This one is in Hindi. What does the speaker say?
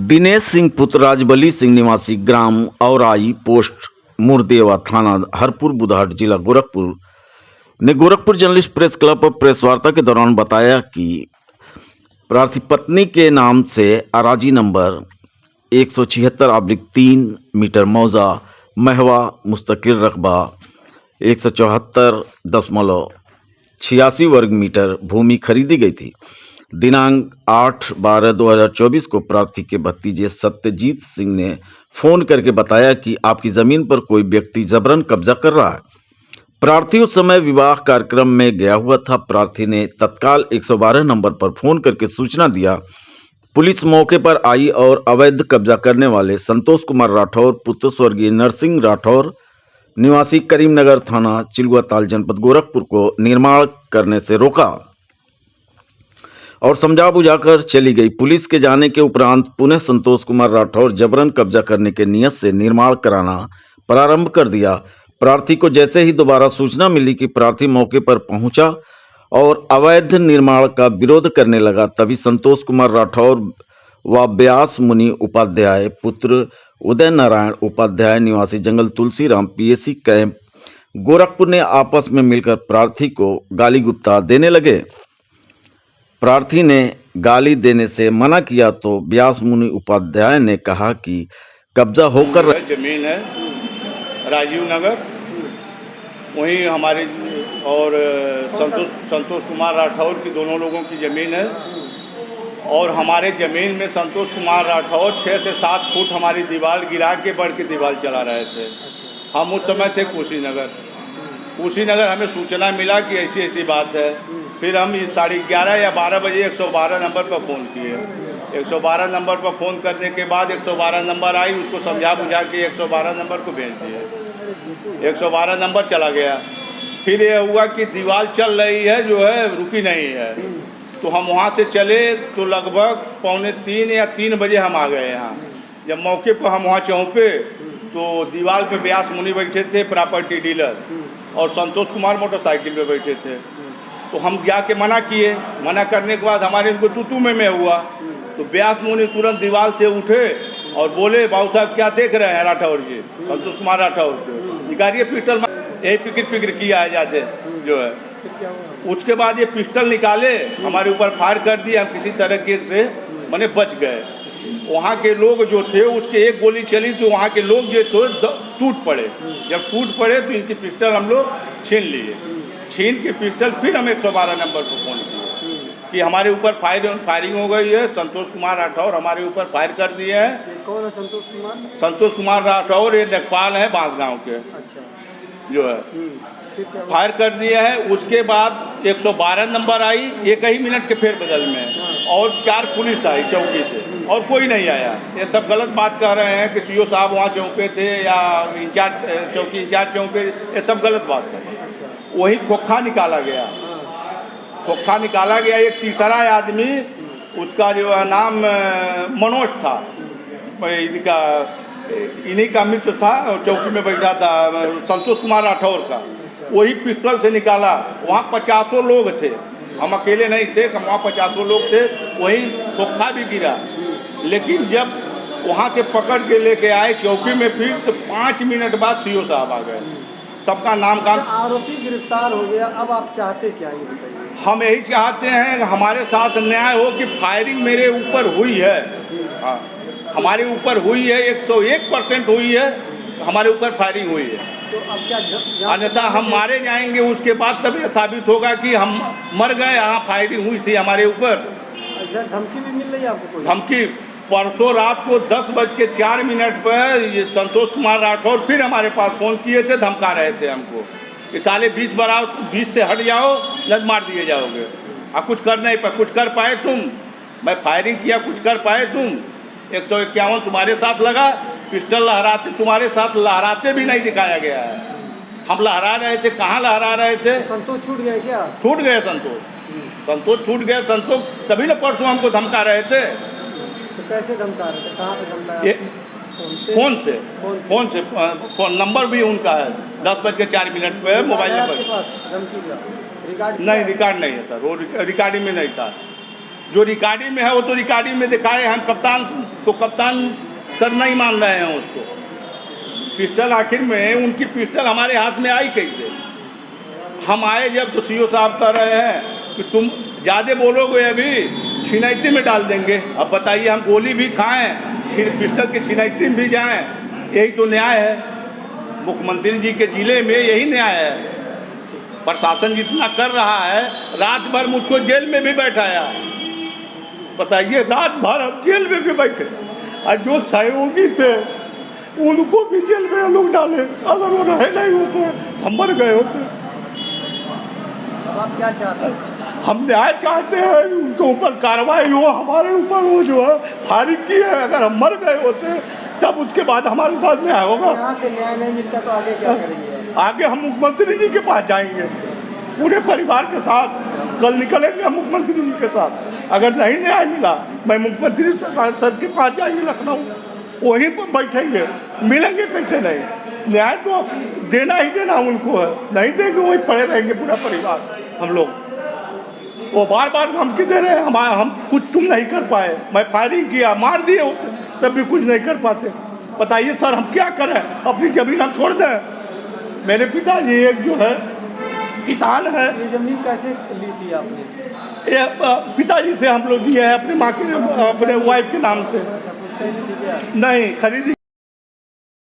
दिनेश सिंह पुत्र राजबली सिंह निवासी ग्राम औराई पोस्ट मुरदेवा थाना हरपुर बुधार जिला गोरखपुर ने गोरखपुर जर्नलिस्ट प्रेस क्लब पर प्रेस वार्ता के दौरान बताया कि प्रार्थी पत्नी के नाम से अराजी नंबर 176/3 मीटर मौजा महवा मुस्तकिल रकबा 174.86 वर्ग मीटर भूमि खरीदी गई थी। दिनांक 8/12/2024 को प्रार्थी के भतीजे सत्यजीत सिंह ने फोन करके बताया कि आपकी जमीन पर कोई व्यक्ति जबरन कब्जा कर रहा है। प्रार्थी उस समय विवाह कार्यक्रम में गया हुआ था। प्रार्थी ने तत्काल 112 नंबर पर फोन करके सूचना दिया। पुलिस मौके पर आई और अवैध कब्जा करने वाले संतोष कुमार राठौर पुत्र स्वर्गीय नरसिंह राठौर निवासी करीमनगर थाना चिलुआताल जनपद गोरखपुर को निर्माण करने से रोका और समझा बुझाकर चली गई। पुलिस के जाने के उपरांत पुनः संतोष कुमार राठौर जबरन कब्जा करने के नियत से निर्माण कराना प्रारंभ कर दिया। प्रार्थी को जैसे ही दोबारा सूचना मिली कि प्रार्थी मौके पर पहुंचा और अवैध निर्माण का विरोध करने लगा, तभी संतोष कुमार राठौर व व्यास मुनि उपाध्याय पुत्र उदय नारायण उपाध्याय निवासी जंगल तुलसीराम पीएसी कैंप गोरखपुर ने आपस में मिलकर प्रार्थी को गाली गुप्ता देने लगे। प्रार्थी ने गाली देने से मना किया तो व्यास मुनि उपाध्याय ने कहा कि कब्जा होकर जमीन है राजीव नगर, वहीं हमारे और संतोष कुमार राठौर की दोनों लोगों की ज़मीन है। और हमारे ज़मीन में संतोष कुमार राठौर 6 से 7 फुट हमारी दीवार गिरा के बढ़ के दीवार चला रहे थे। हम उस समय थे कुशीनगर हमें सूचना मिला कि ऐसी ऐसी बात है। फिर हम 11:30 या 12 बजे 112 नंबर पर फ़ोन किए। 112 नंबर पर फ़ोन करने के बाद 112 नंबर आई, उसको समझा बुझा के 112 नंबर को भेज दिए। 112 नंबर चला गया। फिर ये हुआ कि दीवार चल रही है, जो है रुकी नहीं है। तो हम वहाँ से चले तो लगभग 2:45 या 3 बजे हम आ गए यहाँ। जब मौके पर हम वहाँ चौंके तो दीवार पे व्यास मुनि बैठे थे प्रॉपर्टी डीलर, और संतोष कुमार मोटरसाइकिल पे बैठे थे। तो हम जाके मना किए। मना करने के बाद हमारे इनको तू में हुआ। तो व्यास मुनि तुरंत दीवार से उठे और बोले, बाबू साहब क्या देख रहे हैं राठौर जी, संतोष कुमार राठौर को निकालिए पिस्टल। यही फिक्र किया है जाते जो है। उसके बाद ये पिस्टल निकाले, हमारे ऊपर फायर कर दिए। हम किसी तरह के से मैंने बच गए। वहाँ के लोग जो थे, उसके एक गोली चली तो वहाँ के लोग जो थे टूट पड़े। जब टूट पड़े तो इनकी पिस्टल हम लोग छीन लिए। छीन के पिस्टल फिर हम 112 नंबर पर फ़ोन किए कि हमारे ऊपर फायरिंग हो गई है। संतोष कुमार राठौर हमारे ऊपर फायर कर दिए हैं। कौन है संतोष कुमार? संतोष कुमार राठौर ये लेखपाल है बांसगांव के। अच्छा। जो है फायर कर दिए हैं। उसके बाद 112 नंबर आई 1 ही मिनट के फेर बदल में, और 4 पुलिस आई चौकी से, और कोई नहीं आया। ये सब गलत बात कह रहे हैं कि सीओ साहब वहाँ चौके थे या चौकी इंचार्ज चौके, ये सब गलत बात है। वही खोखा निकाला गया। एक तीसरा आदमी, उसका जो है नाम मनोज था, इन्हीं का मित्र था, चौकी में बैठा था संतोष कुमार राठौर का। वही पिस्टल से निकाला। वहाँ 50 लोग थे, हम अकेले नहीं थे, वहाँ 50 लोग थे। वही खोखा भी गिरा। लेकिन जब वहाँ से पकड़ के लेके आए चौकी में, फिर तो 5 मिनट बाद सीओ साहब आ गए। सबका नाम आरोपी गिरफ्तार हो गया। अब आप चाहते क्या, ये बताइए? हम यही चाहते हैं कि हमारे साथ न्याय हो कि फायरिंग मेरे ऊपर हुई है। हाँ, हमारे ऊपर हुई है, 101% हुई है, हमारे ऊपर फायरिंग हुई है। तो अब क्या, अन्यथा हम मारे जाएंगे। उसके बाद तब ये साबित होगा कि हम मर गए, यहाँ फायरिंग हुई थी हमारे ऊपर। धमकी भी मिल रही है आपको? धमकी परसों रात को 10:04 पर ये संतोष कुमार राठौर फिर हमारे पास फ़ोन किए थे, धमका रहे थे हमको कि साले बीच से हट जाओ, न मार दिए जाओगे। कुछ कर नहीं पाए, कुछ कर पाए तुम? मैं फायरिंग किया, कुछ कर पाए तुम? 151 तुम्हारे साथ लगा, पिस्टल लहराते तुम्हारे साथ लहराते भी नहीं दिखाया गया है। हम लहरा रहे थे, कहाँ लहरा रहे थे? संतोष छूट गए क्या? छूट गए संतोष छूट गए। संतोष तभी ना परसों हमको धमका रहे थे। तो कैसे धमका रहे थे? कहाँ पे धमकाया? फ़ोन से नंबर भी उनका है। 10:04 पे मोबाइल नंबर। रिकॉर्ड किया नहीं है? रिकॉर्ड नहीं है सर, वो रिकॉर्डिंग में नहीं था। जो रिकॉर्डिंग में है वो तो रिकॉर्डिंग में दिखाए, हम कप्तान तो कप्तान सर नहीं मान रहे हैं उसको। पिस्टल आखिर में उनकी पिस्टल हमारे हाथ में आई कैसे? हम आए जब तो सीओ साहब कह रहे हैं कि तुम ज़्यादा बोलोगे अभी छिनैती में डाल देंगे। अब बताइए, हम गोली भी खाएं, पिस्टल के छिनैती में भी जाएं, यही तो न्याय है। मुख्यमंत्री जी के जिले में यही न्याय है। प्रशासन जितना कर रहा है, रात भर मुझको जेल में भी बैठाया। बताइए, रात भर हम जेल में भी बैठे, और जो सहयोगी थे उनको भी जेल में लोग डाले। अगर वो रहे नहीं होते हम मर गए होते। अब आप क्या चाहते हैं? हम न्याय चाहते हैं, उनके ऊपर कार्रवाई हो, हमारे ऊपर वो जो है फारिग की है। अगर हम मर गए होते तब उसके बाद हमारे साथ न्याय होगा। यहाँ से न्याय नहीं मिलता तो आगे क्या करेंगे? आगे हम मुख्यमंत्री जी के पास जाएंगे पूरे परिवार के साथ। कल निकलेंगे हम मुख्यमंत्री जी के साथ। अगर नहीं न्याय मिला, मैं मुख्यमंत्री सर के पास जाएंगे लखनऊ, वहीं पर बैठेंगे, मिलेंगे कैसे नहीं? न्याय तो देना ही देना उनको है, नहीं देंगे वहीं पड़े रहेंगे पूरा परिवार हम लोग। वो बार बार धमकी दे रहे हैं, हम कुछ तुम नहीं कर पाए। मैं फायरिंग किया, मार दिए होते तब भी कुछ नहीं कर पाते। बताइए सर, हम क्या करें? अपनी ज़मीन हम छोड़ दें? मेरे पिताजी एक जो है किसान है। ये जमीन कैसे ली थी आपने? ये पिताजी से हम लोग दिए हैं, अपनी माँ के, अपने वाइफ के नाम से। पुश्तैनी थी क्या? नहीं खरीदी।